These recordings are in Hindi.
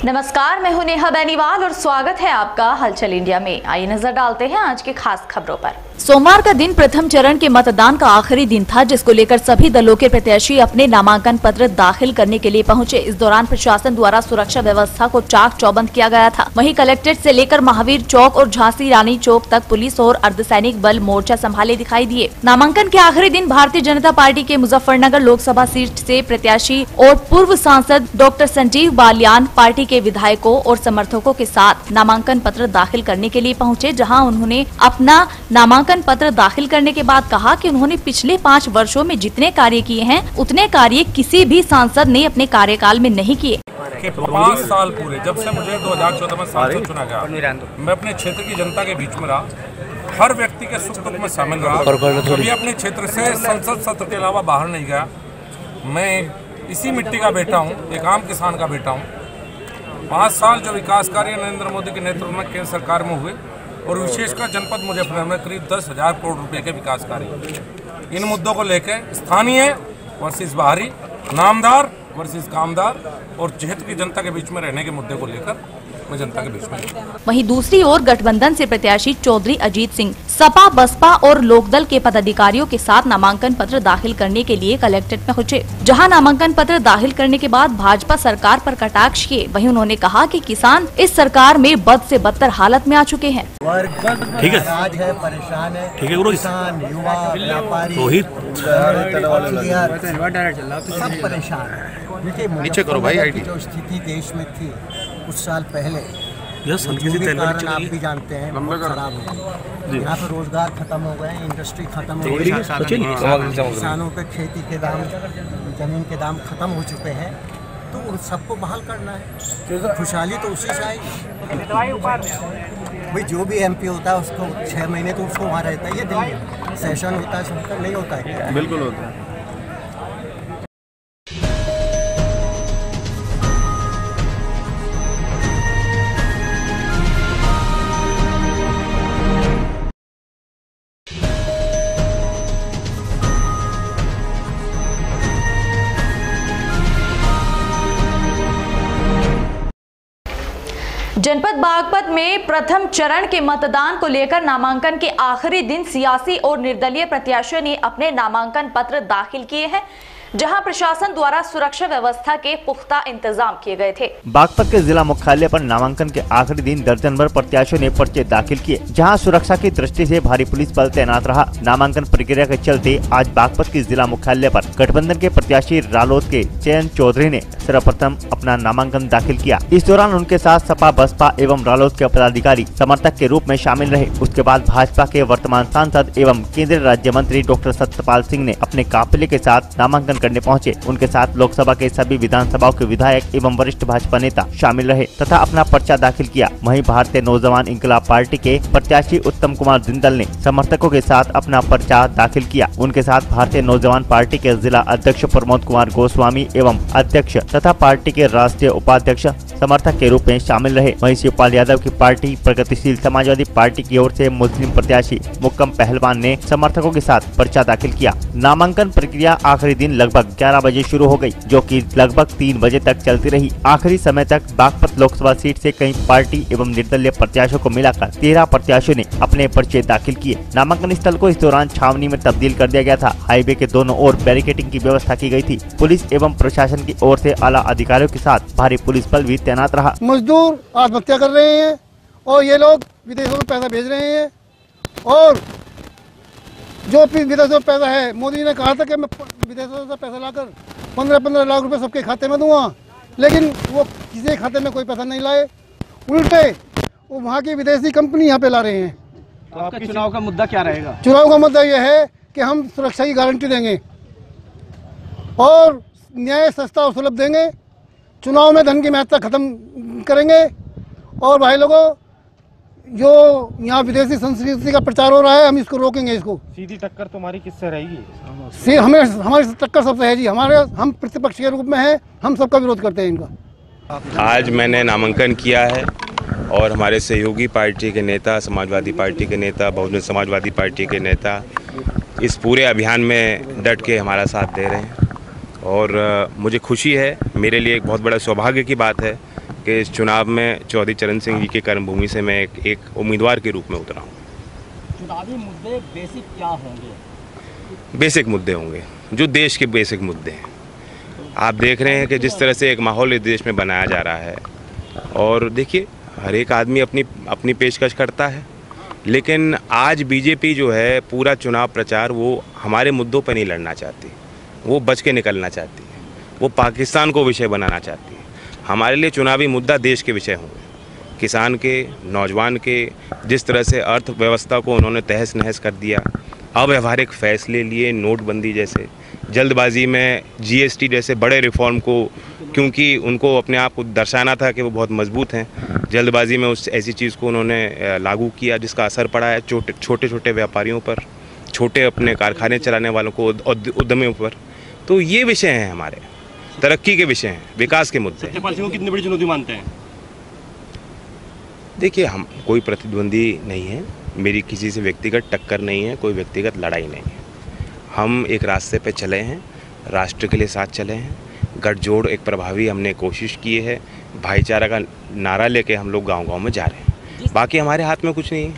नमस्कार, मैं हूं नेहा बेनीवाल और स्वागत है आपका हलचल इंडिया में। आइए नजर डालते हैं आज के खास खबरों पर। सोमवार का दिन प्रथम चरण के मतदान का आखिरी दिन था, जिसको लेकर सभी दलों के प्रत्याशी अपने नामांकन पत्र दाखिल करने के लिए पहुंचे। इस दौरान प्रशासन द्वारा सुरक्षा व्यवस्था को चाक चौबंद किया गया था। वहीं कलेक्ट्रेट से लेकर महावीर चौक और झांसी रानी चौक तक पुलिस और अर्धसैनिक बल मोर्चा संभाले दिखाई दिए। नामांकन के आखिरी दिन भारतीय जनता पार्टी के मुजफ्फरनगर लोकसभा सीट से प्रत्याशी और पूर्व सांसद डॉक्टर संजीव बालियान पार्टी के विधायकों और समर्थकों के साथ नामांकन पत्र दाखिल करने के लिए पहुंचे, जहां उन्होंने अपना नामांकन पत्र दाखिल करने के बाद कहा कि उन्होंने पिछले 5 वर्षों में जितने कार्य किए हैं उतने कार्य किसी भी सांसद ने अपने कार्यकाल में नहीं किए। 5 साल पूरे जब से मुझे 2014 में सांसद चुना गया, मैं अपने क्षेत्र की जनता के बीच में रहा, हर व्यक्ति के सुख दुख में शामिल रहा। कभी अपने क्षेत्र से संसद सत्र के अलावा बाहर नहीं गया। मैं इसी मिट्टी का बेटा हूँ, एक आम किसान का बेटा हूँ। 5 साल जो विकास कार्य नरेंद्र मोदी के नेतृत्व में केंद्र सरकार में हुए और विशेषकर जनपद मुजफ्फरनगर में करीब 10,000 करोड़ रुपए के विकास कार्य, इन मुद्दों को लेकर स्थानीय वर्सेस बाहरी, नामदार वर्सेस कामदार और क्षेत्र की जनता के बीच में रहने के मुद्दे को लेकर मैं जनता के बीच में। वहीं दूसरी ओर गठबंधन से प्रत्याशी चौधरी अजीत सिंह सपा, बसपा और लोकदल के पदाधिकारियों के साथ नामांकन पत्र दाखिल करने के लिए कलेक्ट्रेट में पहुंचे, जहां नामांकन पत्र दाखिल करने के बाद भाजपा सरकार पर कटाक्ष किए। वहीं उन्होंने कहा कि किसान इस सरकार में बद से बदतर हालत में आ चुके हैं। ठीक है, आज है, परेशान है, ठीक है, किसान, युवा, व्यापारी, सब परेशान है। नीचे करो भाई आईडी। जो स्थिति देश में थी कुछ साल पहले, कारण आप भी जानते हैं, खराब हो गई। यहाँ पे रोजगार खत्म हो गए, इंडस्ट्री खत्म हो गई, किसानों के खेती के दाम, जमीन के दाम खत्म हो चुके हैं। तो उन सबको बहाल करना है, खुशहाली तो उसी से आएगी। भाई जो भी MP होता है उसको 6 महीने तो उसको वहाँ रहता है। ये दिल्ली सेशन होता है, सबका नहीं होता है। बिल्कुल होता है। जनपद बागपत में प्रथम चरण के मतदान को लेकर नामांकन के आखिरी दिन सियासी और निर्दलीय प्रत्याशियों ने अपने नामांकन पत्र दाखिल किए हैं, जहां प्रशासन द्वारा सुरक्षा व्यवस्था के पुख्ता इंतजाम किए गए थे। बागपत के जिला मुख्यालय पर नामांकन के आखिरी दिन दर्जन भर प्रत्याशियों ने पर्चे दाखिल किए, जहां सुरक्षा की दृष्टि से भारी पुलिस बल तैनात रहा। नामांकन प्रक्रिया के चलते आज बागपत के जिला मुख्यालय पर गठबंधन के प्रत्याशी रालोद के चयन चौधरी ने सर्वप्रथम अपना नामांकन दाखिल किया। इस दौरान उनके साथ सपा, बसपा एवं रालोद के पदाधिकारी समर्थक के रूप में शामिल रहे। उसके बाद भाजपा के वर्तमान सांसद एवं केंद्रीय राज्य मंत्री डॉक्टर सत्यपाल सिंह ने अपने काफिले के साथ नामांकन करने पहुंचे। उनके साथ लोकसभा के सभी विधानसभाओं के विधायक एवं वरिष्ठ भाजपा नेता शामिल रहे तथा अपना पर्चा दाखिल किया। वहीं भारतीय नौजवान इंकलाब पार्टी के प्रत्याशी उत्तम कुमार जिंदल ने समर्थकों के साथ अपना पर्चा दाखिल किया। उनके साथ भारतीय नौजवान पार्टी के जिला अध्यक्ष प्रमोद कुमार गोस्वामी एवं अध्यक्ष तथा पार्टी के राष्ट्रीय उपाध्यक्ष समर्थक के रूप में शामिल रहे। वहीं शिवपाल यादव की पार्टी प्रगतिशील समाजवादी पार्टी की ओर से मुस्लिम प्रत्याशी मुक्कम पहलवान ने समर्थकों के साथ पर्चा दाखिल किया। नामांकन प्रक्रिया आखिरी दिन लगभग 11 बजे शुरू हो गई, जो कि लगभग 3 बजे तक चलती रही। आखिरी समय तक बागपत लोकसभा सीट से कई पार्टी एवं निर्दलीय प्रत्याशियों को मिलाकर 13 प्रत्याशियों ने अपने पर्चे दाखिल किए। नामांकन स्थल को इस दौरान छावनी में तब्दील कर दिया गया था। हाईवे के दोनों ओर बैरिकेडिंग की व्यवस्था की गई थी। पुलिस एवं प्रशासन की ओर से आला अधिकारियों के साथ भारी पुलिस बल भी तैनात रहा। मजदूर आत्महत्या कर रहे हैं और ये लोग विदेशों में पैसा भेज रहे हैं, और जो विदेशों में पैसा है, मोदी ने कहा था कि मैं विदेशों से पैसा लाकर 15-15 लाख रुपए सबके खाते में दूंगा, लेकिन वो किसी के खाते में कोई पैसा नहीं लाए। उल्टे वो वहाँ की विदेशी कंपनी यहाँ पे ला रहे हैं। तो आपका चुनाव का मुद्दा क्या रहेगा? चुनाव का मुद्दा ये है कि हम सुरक्षा की गारंटी देंगे और न्याय सस्ता और सुलभ देंगे। चुनाव में धन की महत्ता खत्म करेंगे। और भाई लोगों, जो यहाँ विदेशी संस्कृति का प्रचार हो रहा है, हम इसको रोकेंगे। इसको सीधी टक्कर तुम्हारी किससे रहेगी? हमारी टक्कर सबसे है जी। हम प्रतिपक्ष के रूप में हैं, हम सबका विरोध करते हैं इनका। आज मैंने नामांकन किया है और हमारे सहयोगी पार्टी के नेता, समाजवादी पार्टी के नेता, बहुजन समाजवादी पार्टी के नेता इस पूरे अभियान में डट के हमारा साथ दे रहे हैं। और मुझे खुशी है, मेरे लिए एक बहुत बड़ा सौभाग्य की बात है कि इस चुनाव में चौधरी चरण सिंह जी के कर्मभूमि से मैं एक उम्मीदवार के रूप में उतरा हूँ। चुनावी मुद्दे बेसिक क्या होंगे? बेसिक मुद्दे होंगे जो देश के बेसिक मुद्दे हैं। आप देख रहे हैं कि जिस तरह से एक माहौल इस देश में बनाया जा रहा है, और देखिए हर एक आदमी अपनी पेशकश करता है, लेकिन आज बीजेपी जो है पूरा चुनाव प्रचार वो हमारे मुद्दों पर नहीं लड़ना चाहती, वो बच के निकलना चाहती है, वो पाकिस्तान को विषय बनाना चाहती है। हमारे लिए चुनावी मुद्दा देश के विषय होंगे, किसान के, नौजवान के। जिस तरह से अर्थव्यवस्था को उन्होंने तहस नहस कर दिया, अव्यवहारिक फैसले लिए, नोटबंदी जैसे, जल्दबाजी में जीएसटी जैसे बड़े रिफॉर्म को, क्योंकि उनको अपने आप को दर्शाना था कि वो बहुत मजबूत हैं, जल्दबाजी में उस ऐसी चीज़ को उन्होंने लागू किया जिसका असर पड़ा है छोटे छोटे व्यापारियों पर, छोटे अपने कारखाने चलाने वालों को, उद्यमियों पर। तो ये विषय हैं, हमारे तरक्की के विषय हैं, विकास के मुद्दे। सत्यपाल सिंह को कितनी बड़ी चुनौती मानते हैं? देखिए, हम कोई प्रतिद्वंदी नहीं है, मेरी किसी से व्यक्तिगत टक्कर नहीं है, कोई व्यक्तिगत लड़ाई नहीं है। हम एक रास्ते पे चले हैं, राष्ट्र के लिए साथ चले हैं, गठजोड़ एक प्रभावी हमने कोशिश की है, भाईचारा का नारा लेके हम लोग गांव-गांव में जा रहे हैं। बाकी हमारे हाथ में कुछ नहीं है।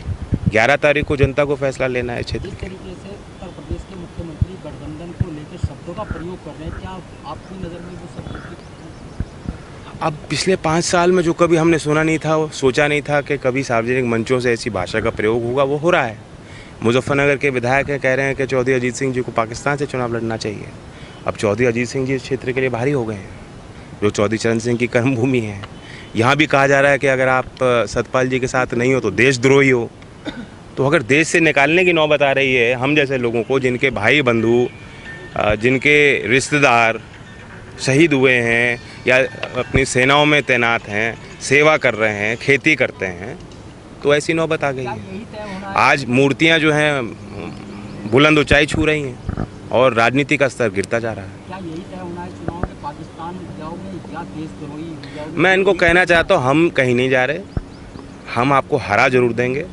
11 तारीख को जनता को फैसला लेना है क्षेत्र। जिस तरीके से उत्तर प्रदेश के मुख्यमंत्री गठबंधन को लेकर शब्दों का प्रयोग कर रहे हैं, क्या आपकी नज़र में वो शब्द? अब पिछले 5 साल में जो कभी हमने सुना नहीं था, सोचा नहीं था कि कभी सार्वजनिक मंचों से ऐसी भाषा का प्रयोग होगा, वो हो रहा है। मुजफ्फरनगर के विधायक कह रहे हैं कि चौधरी अजीत सिंह जी को पाकिस्तान से चुनाव लड़ना चाहिए। अब चौधरी अजीत सिंह जी इस क्षेत्र के लिए भारी हो गए हैं, जो चौधरी चरण सिंह की कर्मभूमि है। यहाँ भी कहा जा रहा है कि अगर आप सतपाल जी के साथ नहीं हो तो देशद्रोही हो। तो अगर देश से निकालने की नौबत आ रही है हम जैसे लोगों को, जिनके भाई बंधु, जिनके रिश्तेदार शहीद हुए हैं या अपनी सेनाओं में तैनात हैं, सेवा कर रहे हैं, खेती करते हैं, तो ऐसी नौबत आ गई है। आज मूर्तियां जो हैं बुलंद ऊंचाई छू रही हैं और राजनीति का स्तर गिरता जा रहा है। क्या यही तय होना है चुनाव में, पाकिस्तान जाओगे या देशद्रोही? मैं इनको कहना चाहता हूँ, हम कहीं नहीं जा रहे, हम आपको हरा जरूर देंगे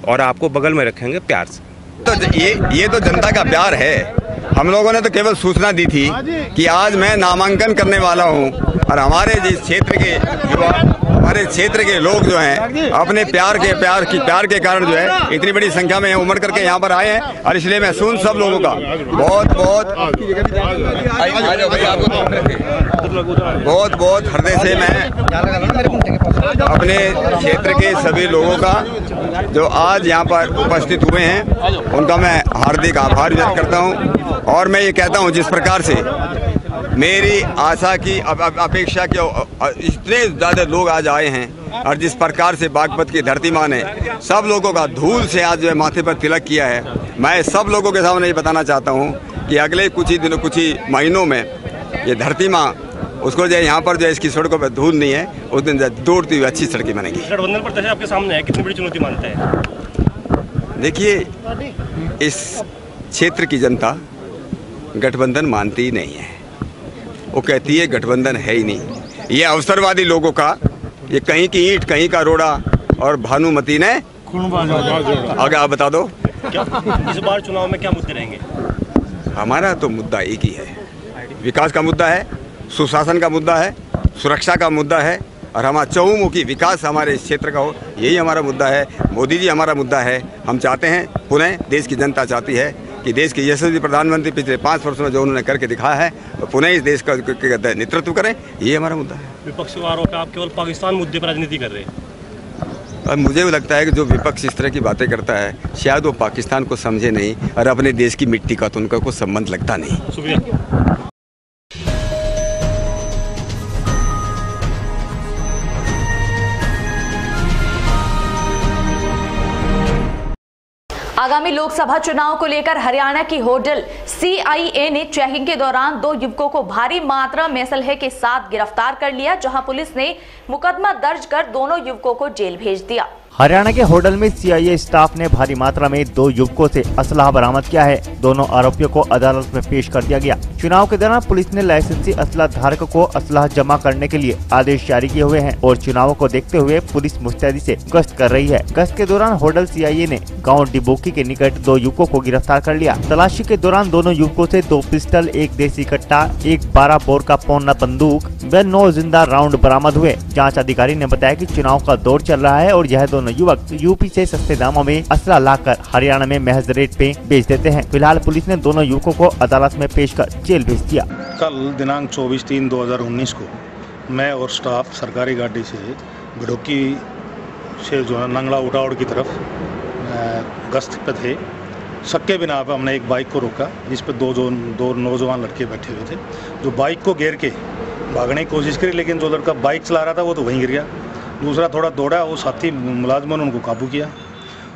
और आपको बगल में रखेंगे प्यार से। तो ये तो जनता का प्यार है। हम लोगों ने तो केवल सूचना दी थी कि आज मैं नामांकन करने वाला हूं, और हमारे जिस क्षेत्र के युवा, हमारे क्षेत्र के लोग जो हैं अपने प्यार के कारण जो है इतनी बड़ी संख्या में उमड़ करके यहाँ पर आए हैं। और इसलिए मैं सब लोगों का बहुत हृदय से मैं अपने क्षेत्र के सभी लोगों का जो आज यहाँ पर उपस्थित हुए हैं उनका मैं हार्दिक आभार व्यक्त करता हूँ। और मैं ये कहता हूँ, जिस प्रकार से मेरी आशा की अपेक्षा के इतने ज़्यादा लोग आज आए हैं, और जिस प्रकार से बागपत की धरती माँ ने सब लोगों का धूल से आज जो है माथे पर तिलक किया है, मैं सब लोगों के सामने ये बताना चाहता हूँ कि अगले कुछ ही महीनों में ये धरती माँ उसको जो यहाँ पर जो इसकी सड़कों पर धूल नहीं है, उस दिन दौड़ती हुई अच्छी सड़कें बनेगी। गठबंधन पर आपके सामने है, कितनी बड़ी चुनौती मानते हैं? देखिए, इस क्षेत्र की जनता गठबंधन मानती ही नहीं है। वो कहती है गठबंधन है ही नहीं। ये अवसरवादी लोगों का, ये कहीं की ईंट कहीं का रोड़ा, और भानुमति ने आगे आप बता दो। क्या इस बार चुनाव में क्या मुद्दे रहेंगे? हमारा तो मुद्दा एक ही है, विकास का मुद्दा है, सुशासन का मुद्दा है, सुरक्षा का मुद्दा है, और हमारा चहुमुखी विकास हमारे इस क्षेत्र का हो, यही हमारा मुद्दा है। मोदी जी हमारा मुद्दा है। हम चाहते हैं, पुनः देश की जनता चाहती है कि देश के यशस्वी प्रधानमंत्री पिछले 5 वर्षों में जो उन्होंने करके दिखाया है, तो पुनः इस देश का नेतृत्व करें, ये हमारा मुद्दा है। विपक्ष का आरोप है आप केवल पाकिस्तान मुद्दे पर राजनीति कर रहे हैं। और मुझे भी लगता है कि जो विपक्ष इस तरह की बातें करता है, शायद वो पाकिस्तान को समझे नहीं, और अपने देश की मिट्टी का तो उनका कोई संबंध लगता नहीं। शुक्रिया। आगामी लोकसभा चुनाव को लेकर हरियाणा की होटल CIA ने चेकिंग के दौरान 2 युवकों को भारी मात्रा में असलहे के साथ गिरफ्तार कर लिया, जहां पुलिस ने मुकदमा दर्ज कर दोनों युवकों को जेल भेज दिया। हरियाणा के होडल में सीआईए स्टाफ ने भारी मात्रा में 2 युवकों से असलाह बरामद किया है। दोनों आरोपियों को अदालत में पेश कर दिया गया। चुनाव के दौरान पुलिस ने लाइसेंसी असलाह धारकों को असलाह जमा करने के लिए आदेश जारी किए हुए हैं और चुनावों को देखते हुए पुलिस मुस्तैदी से गश्त कर रही है। गश्त के दौरान होडल सीआईए ने गाँव डिबोकी के निकट 2 युवकों को गिरफ्तार कर लिया। तलाशी के दौरान दोनों युवकों से 2 पिस्टल, 1 देसी कट्टा, 1 12 बोर का पौना बंदूक व 9 जिंदा राउंड बरामद हुए। जाँच अधिकारी ने बताया कि चुनाव का दौर चल रहा है और यह दोनों युवक यूपी से सस्ते दामों में असला लाकर हरियाणा में महज रेट पे बेच देते हैं। फिलहाल पुलिस ने दोनों युवकों को अदालत में पेश कर जेल भेज दिया। कल दिनांक 24/3/2019 को मैं और स्टाफ सरकारी गाड़ी से बिडोकी से जो है नंगला उटावड़ की तरफ गश्त पे थे। शक के बिना पर हमने एक बाइक को रोका जिस पर दो नौजवान लड़के बैठे हुए थे, जो बाइक को घेर के भागने की कोशिश करी, लेकिन जो लड़का बाइक चला रहा था वो तो वहीं गिर गया। दूसरा थोड़ा दौड़ा, वो साथी मुलाजमों ने उनको काबू किया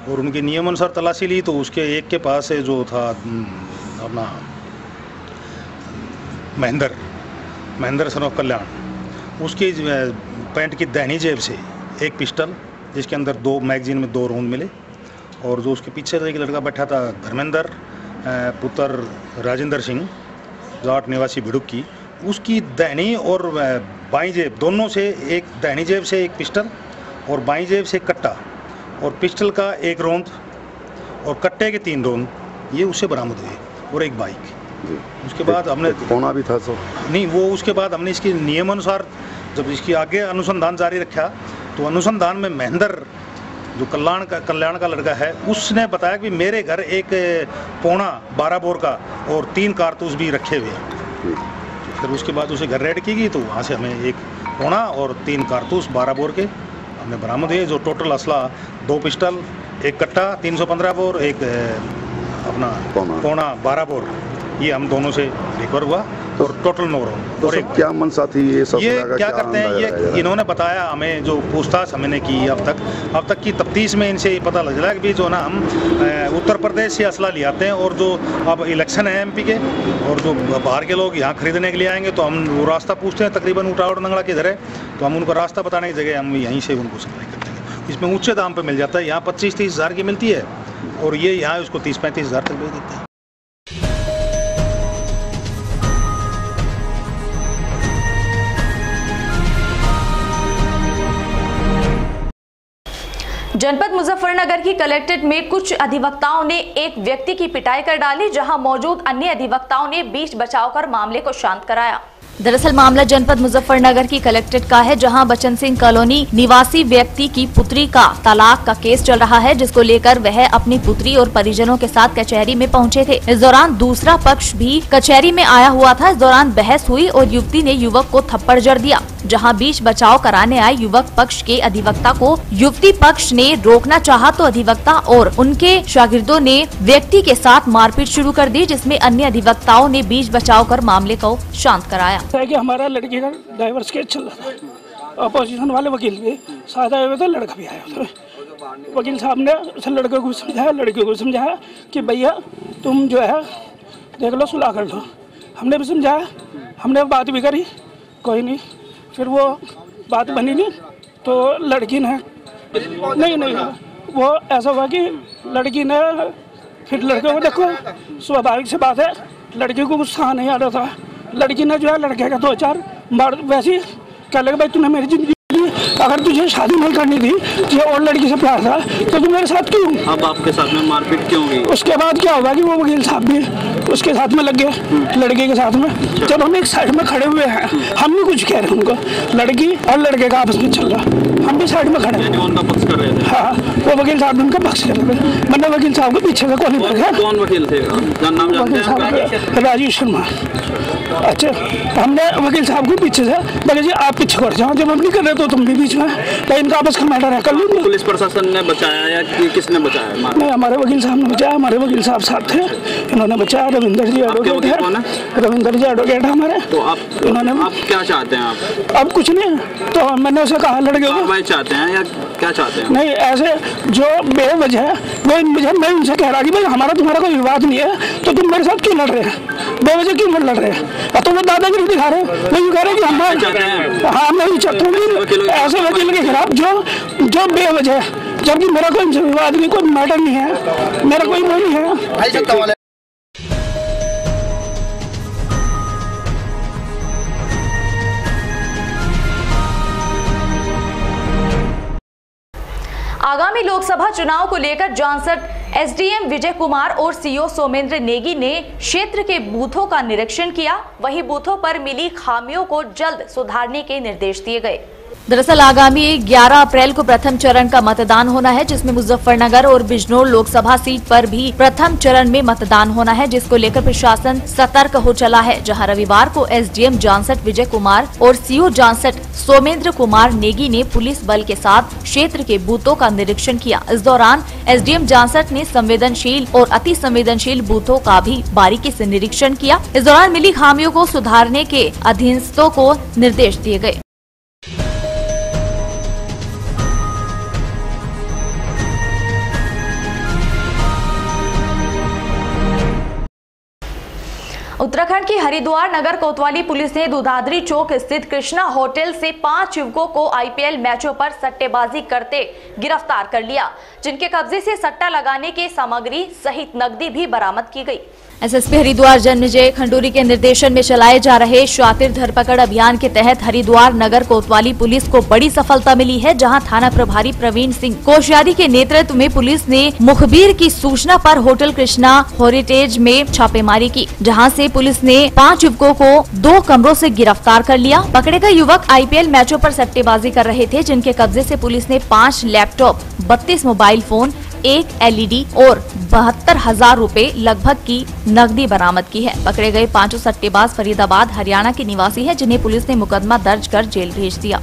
और उनके नियम अनुसार तलाशी ली तो उसके एक के पास से जो था अपना महेंद्र सन ऑफ कल्याण, उसकी पैंट की दाहिनी जेब से एक पिस्टल जिसके अंदर 2 मैगजीन में 2 राउंड मिले और जो उसके पीछे एक लड़का बैठा था धर्मेंद्र पुत्र राजेंद्र सिंह जाट निवासी भिड़ुकी, उसकी दाहिनी और बाईं जेब दोनों से एक दाहिनी जेब से एक पिस्टल और बाईं जेब से एक कट्टा और पिस्टल का 1 राउंड और कट्टे के 3 राउंड ये उससे बरामद हुए और एक बाइक। उसके बाद हमने कोना भी था सो नहीं, वो उसके बाद हमने इसके नियम अनुसार जब इसकी आगे अनुसंधान जारी रखा तो अनुसंधान में महेंद्र जो कल्याण का लड़का है उसने बताया कि मेरे घर एक पौना 12 बोर का और 3 कारतूस भी रखे हुए हैं। फिर उसके बाद उसे घर रेड की गई तो वहाँ से हमें 1 पौना और 3 कारतूस 12 बोर के हमने बरामद हुए, जो टोटल असला 2 पिस्टल, 1 कट्टा 315 बोर, एक अपना पौना 12 बोर, ये हम दोनों से रिकवर हुआ और टोटल 9 राउंड। और एक क्या मनसा थी ये सब? ये क्या करते हैं, ये इन्होंने बताया हमें, जो पूछताछ हमने की अब तक की तफ्तीश में इनसे पता लग रहा है कि जो ना हम उत्तर प्रदेश से असला ले आते हैं और जो अब इलेक्शन है एमपी के और जो बाहर के लोग यहाँ खरीदने के लिए आएंगे तो हम वो रास्ता पूछते हैं, तकरीबन उटावड़ नंगला किधर है, तो हम उनको रास्ता बताने की जगह हम यहीं से उनको सप्लाई करते हैं। इसमें ऊँचे दाम पर मिल जाता है, यहाँ 25-30 हज़ार की मिलती है और ये यहाँ उसको 30-35 हज़ार तक बेच देते हैं। जनपद मुजफ्फरनगर की कलेक्ट्रेट में कुछ अधिवक्ताओं ने एक व्यक्ति की पिटाई कर डाली, जहां मौजूद अन्य अधिवक्ताओं ने बीच बचाव कर मामले को शांत कराया। दरअसल मामला जनपद मुजफ्फरनगर की कलेक्ट्रेट का है, जहां बचन सिंह कॉलोनी निवासी व्यक्ति की पुत्री का तलाक का केस चल रहा है, जिसको लेकर वह अपनी पुत्री और परिजनों के साथ कचहरी में पहुंचे थे। इस दौरान दूसरा पक्ष भी कचहरी में आया हुआ था। इस दौरान बहस हुई और युवती ने युवक को थप्पड़ जड़ दिया, जहां बीच बचाव कराने आए युवक पक्ष के अधिवक्ता को युवती पक्ष ने रोकना चाहा तो अधिवक्ता और उनके शागिर्दों ने व्यक्ति के साथ मारपीट शुरू कर दी, जिसमें अन्य अधिवक्ताओं ने बीच बचाव कर मामले को शांत कराया। कि हमारा लड़के का डाइवर्स केस चल रहा था, अपोजिशन वाले वकील भी साथ आए हुए थे, लड़का भी आया हुआ था। वकील साहब ने उस लड़के को समझाया, लड़के को समझाया कि भैया तुम जो है देख लो, सुलह कर लो। हमने भी समझाया, हमने बात भी करी, कोई नहीं, फिर वो बात बनी नहीं तो लड़की ने नहीं वो ऐसा हुआ कि लड़की ने फिर लड़के को, देखो स्वाभाविक सी बात है, लड़की को गुस्सा नहीं आ रहा था। लड़की ने जो है लड़के का 2-4 बार वैसे कह लगा, भाई तूने मेरी जिंदगी, अगर तुझे शादी नहीं करनी थी, तुझे और लड़की से प्यार था तो तू मेरे साथ क्यों? अब आपके साथ में मारपीट क्यों हुई? उसके बाद क्या हुआ कि वो वकील साहब भी उसके साथ में लग गए, लड़के के साथ में। जब हम एक साइड में खड़े हुए हैं, हम भी कुछ कह रहे हैं उनको, लड़की और लड़के का आपस में चल रहा, हम भी साइड में खड़े हैं। उनका पक्ष कर रहे थे? हाँ, वो वकील साहब उनका पक्ष कर रहे थे, मतलब वकील साहब को पीछे से कौन कौन वकील थे? वकील साहब राजीव शर्मा। अच्छा, हमने वकील साहब को पीछे से बोले जी आप पीछे कर जाओ, जब हम नहीं कर रहे तो तुम भी बीच में, तो इनका आपस का मैटर है, कर लो। पुलिस प्रशासन ने बचाया या किसने बचाया? नहीं, हमारे वकील साहब ने बचाया, हमारे वकील साहब साथ थे, इन्होंने बचाया। रविंदर जी एडवोकेट है, रविंदर जी एडवोकेट है हमारे। तो आप इन्होंने आप क्या चाहते हैं? आप अब कुछ नहीं, तो मैंने उसे कहा लड़के को कार्रवाई चाहते हैं या क्या चाहते हैं? नहीं, ऐसे जो बेवजह मैं उनसे कह रहा कि भाई हमारा तुम्हारा कोई विवाद नहीं है, तो तुम मेरे साथ क्यों लड़ रहे हैं, बेवजह क्यों लड़ रहे हैं? तो वो दादागिरी दिखा रहे हैं, मैं कह रहे कि हाँ मैं भी चाहता हूँ ऐसे वकील के खिलाफ जो बेवजह जबकि मेरा कोई विवाद नहीं, कोई मैटर नहीं है, मेरा कोई वो नहीं है। आगामी लोकसभा चुनाव को लेकर जॉनसन एसडीएम विजय कुमार और सीओ सोमेंद्र नेगी ने क्षेत्र के बूथों का निरीक्षण किया। वहीं बूथों पर मिली खामियों को जल्द सुधारने के निर्देश दिए गए। दरअसल आगामी 11 अप्रैल को प्रथम चरण का मतदान होना है, जिसमें मुजफ्फरनगर और बिजनौर लोकसभा सीट पर भी प्रथम चरण में मतदान होना है, जिसको लेकर प्रशासन सतर्क हो चला है। जहां रविवार को एसडीएम जॉनसन विजय कुमार और सीओ जॉनसन सोमेंद्र कुमार नेगी ने पुलिस बल के साथ क्षेत्र के बूथों का निरीक्षण किया। इस दौरान एसडीएम जॉनसन ने संवेदनशील और अति संवेदनशील बूथों का भी बारीकी से निरीक्षण किया। इस दौरान मिली खामियों को सुधारने के अधीनस्थों को निर्देश दिए गए। उत्तराखंड की हरिद्वार नगर कोतवाली पुलिस ने दुधाधरी चौक स्थित कृष्णा होटल से 5 युवकों को आईपीएल मैचों पर सट्टेबाजी करते गिरफ्तार कर लिया, जिनके कब्जे से सट्टा लगाने की सामग्री सहित नकदी भी बरामद की गई। एसएसपी हरिद्वार जन्मजय खंडूरी के निर्देशन में चलाए जा रहे शातिर धरपकड़ अभियान के तहत हरिद्वार नगर कोतवाली पुलिस को बड़ी सफलता मिली है, जहां थाना प्रभारी प्रवीण सिंह कोश्यारी के नेतृत्व में पुलिस ने मुखबिर की सूचना पर होटल कृष्णा हेरिटेज में छापेमारी की, जहां से पुलिस ने 5 युवकों को 2 कमरों से गिरफ्तार कर लिया। पकड़े गए युवक आईपीएल मैचों पर सट्टेबाजी कर रहे थे, जिनके कब्जे से पुलिस ने 5 लैपटॉप, 32 मोबाइल फोन, 1 एलईडी और 72,000 रुपए लगभग की नकदी बरामद की है। पकड़े गए 5 सट्टेबाज फरीदाबाद हरियाणा के निवासी हैं, जिन्हें पुलिस ने मुकदमा दर्ज कर जेल भेज दिया।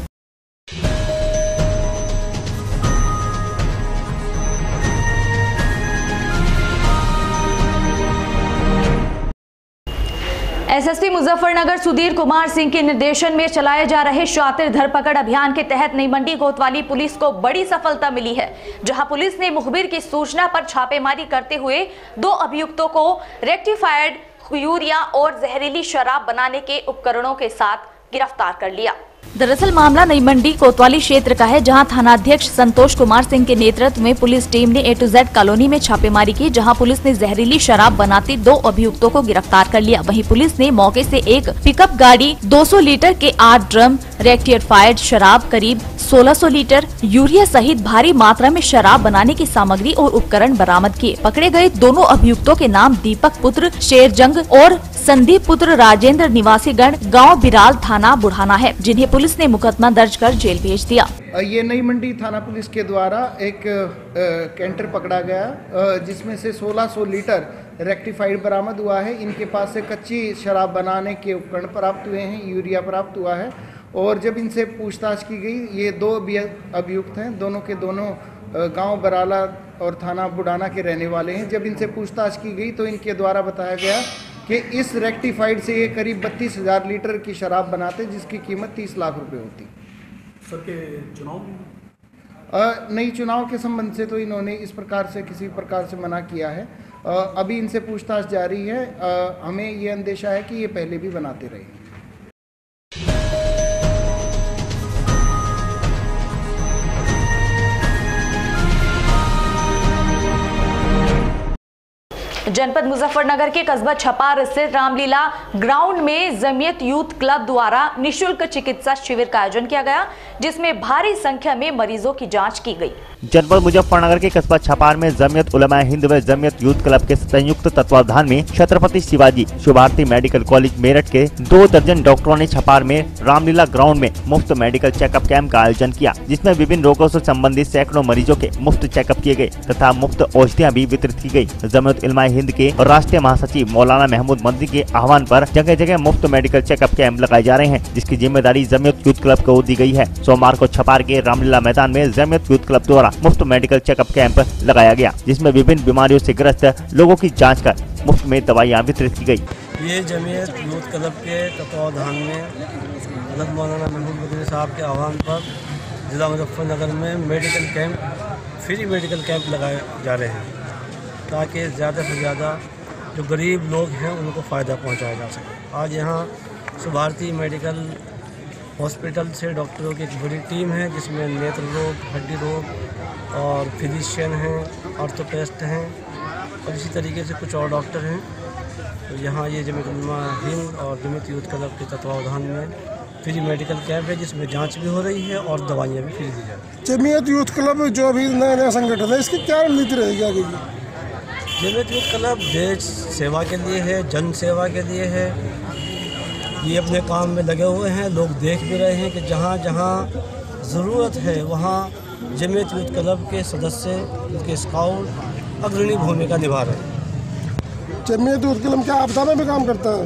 एसएसपी मुजफ्फरनगर सुधीर कुमार सिंह के निर्देशन में चलाए जा रहे शातिर धरपकड़ अभियान के तहत नई मंडी कोतवाली पुलिस को बड़ी सफलता मिली है, जहां पुलिस ने मुखबिर की सूचना पर छापेमारी करते हुए 2 अभियुक्तों को रेक्टिफाइड यूरिया और जहरीली शराब बनाने के उपकरणों के साथ गिरफ्तार कर लिया। दरअसल मामला नई मंडी कोतवाली क्षेत्र का है, जहां थानाध्यक्ष संतोष कुमार सिंह के नेतृत्व में पुलिस टीम ने A to Z कॉलोनी में छापेमारी की, जहां पुलिस ने जहरीली शराब बनाते 2 अभियुक्तों को गिरफ्तार कर लिया। वहीं पुलिस ने मौके से एक पिकअप गाड़ी, 200 लीटर के 8 ड्रम रेक्टिफाइड शराब, करीब 1600 लीटर यूरिया सहित भारी मात्रा में शराब बनाने की सामग्री और उपकरण बरामद किए। पकड़े गए दोनों अभियुक्तों के नाम दीपक पुत्र शेरजंग और संदीप पुत्र राजेंद्र निवासी गण गाँव बिराल थाना बुढ़ाना है, जिन्हें पुलिस ने मुकदमा दर्ज कर जेल भेज दिया। ये नई मंडी थाना पुलिस के द्वारा एक कैंटर पकड़ा गया, जिसमें से 1600 लीटर रेक्टिफाइड बरामद हुआ है। इनके पास से कच्ची शराब बनाने के उपकरण प्राप्त हुए हैं, यूरिया प्राप्त हुआ है। और जब इनसे पूछताछ की गई, ये 2 अभियुक्त हैं, दोनों के दोनों गांव बराला और थाना बुढ़ाना के रहने वाले हैं। जब इनसे पूछताछ की गई तो इनके द्वारा बताया गया कि इस रेक्टिफाइड से ये करीब 32,000 लीटर की शराब बनाते, जिसकी कीमत 30 लाख रुपए होती। सर के चुनाव नई चुनाव के संबंध से तो इन्होंने इस प्रकार से किसी प्रकार से मना किया है। अभी इनसे पूछताछ जारी है। हमें ये अंदेशा है कि ये पहले भी बनाते रहे। जनपद मुजफ्फरनगर के कस्बा छपार स्थित रामलीला ग्राउंड में जमीयत यूथ क्लब द्वारा निःशुल्क चिकित्सा शिविर का आयोजन किया गया, जिसमें भारी संख्या में मरीजों की जांच की गई। जनपद मुजफ्फरनगर के कस्बा छपार में जमीयत उलमा हिंद व जमीयत यूथ क्लब के संयुक्त तत्वावधान में छत्रपति शिवाजी शुभारती मेडिकल कॉलेज मेरठ के 2 दर्जन डॉक्टरों ने छपार में रामलीला ग्राउंड में मुफ्त मेडिकल चेकअप कैंप का आयोजन किया, जिसमें विभिन्न रोगों से संबंधित सैकड़ों मरीजों के मुफ्त चेकअप किए गए तथा मुफ्त औषधियाँ भी वितरित की गयी। जमीयत उलमा हिंद के राष्ट्रीय महासचिव मौलाना महमूद मदनी के आह्वान पर जगह जगह मुफ्त मेडिकल चेकअप कैंप लगाए जा रहे हैं, जिसकी जिम्मेदारी जमीयत यूथ क्लब को दी गई है। सोमवार को छपार के रामलीला मैदान में जमीयत यूथ क्लब द्वारा मुफ्त मेडिकल चेकअप कैंप लगाया गया, जिसमें विभिन्न बीमारियों से ग्रस्त लोगों की जाँच कर मुफ्त में दवाइयाँ वितरित की गयी। ये जमीयत यूथ क्लब के तत्वावधान में हज़रत मौलाना महमूद मदनी साहब के आह्वान पर जिला मुजफ्फरनगर में medical camp, free medical camp लगाए जा रहे हैं, ताकि ज़्यादा से ज़्यादा जो गरीब लोग हैं उनको फ़ायदा पहुंचाया जा सके। आज यहाँ शुभारती मेडिकल हॉस्पिटल से डॉक्टरों की एक बड़ी टीम है जिसमें नेत्र रोग, हड्डी रोग और फिजिशियन हैं, ऑर्थोपेस्ट हैं और इसी तरीके से कुछ और डॉक्टर हैं। तो यहाँ ये जमीयत उलमा हिंद और जमीयत यूथ क्लब के तत्वावधान में फ्री मेडिकल कैंप है जिसमें जांच भी हो रही है और दवाइयाँ भी फ्री दी जाती हैं। जमीयत यूथ क्लब जो अभी नया संगठन है, इसकी क्या रणनीति रहेगी आगे की? जमीयत यूथ क्लब देश सेवा के लिए है, जन सेवा के लिए है। ये अपने काम में लगे हुए हैं। लोग देख भी रहे हैं कि जहाँ जहाँ ज़रूरत है वहाँ जमीयत यूथ क्लब के सदस्य, उनके स्काउट अग्रणी भूमिका निभा रहे हैं। जमीयत यूथ क्लब क्या आपदा में भी काम करता है?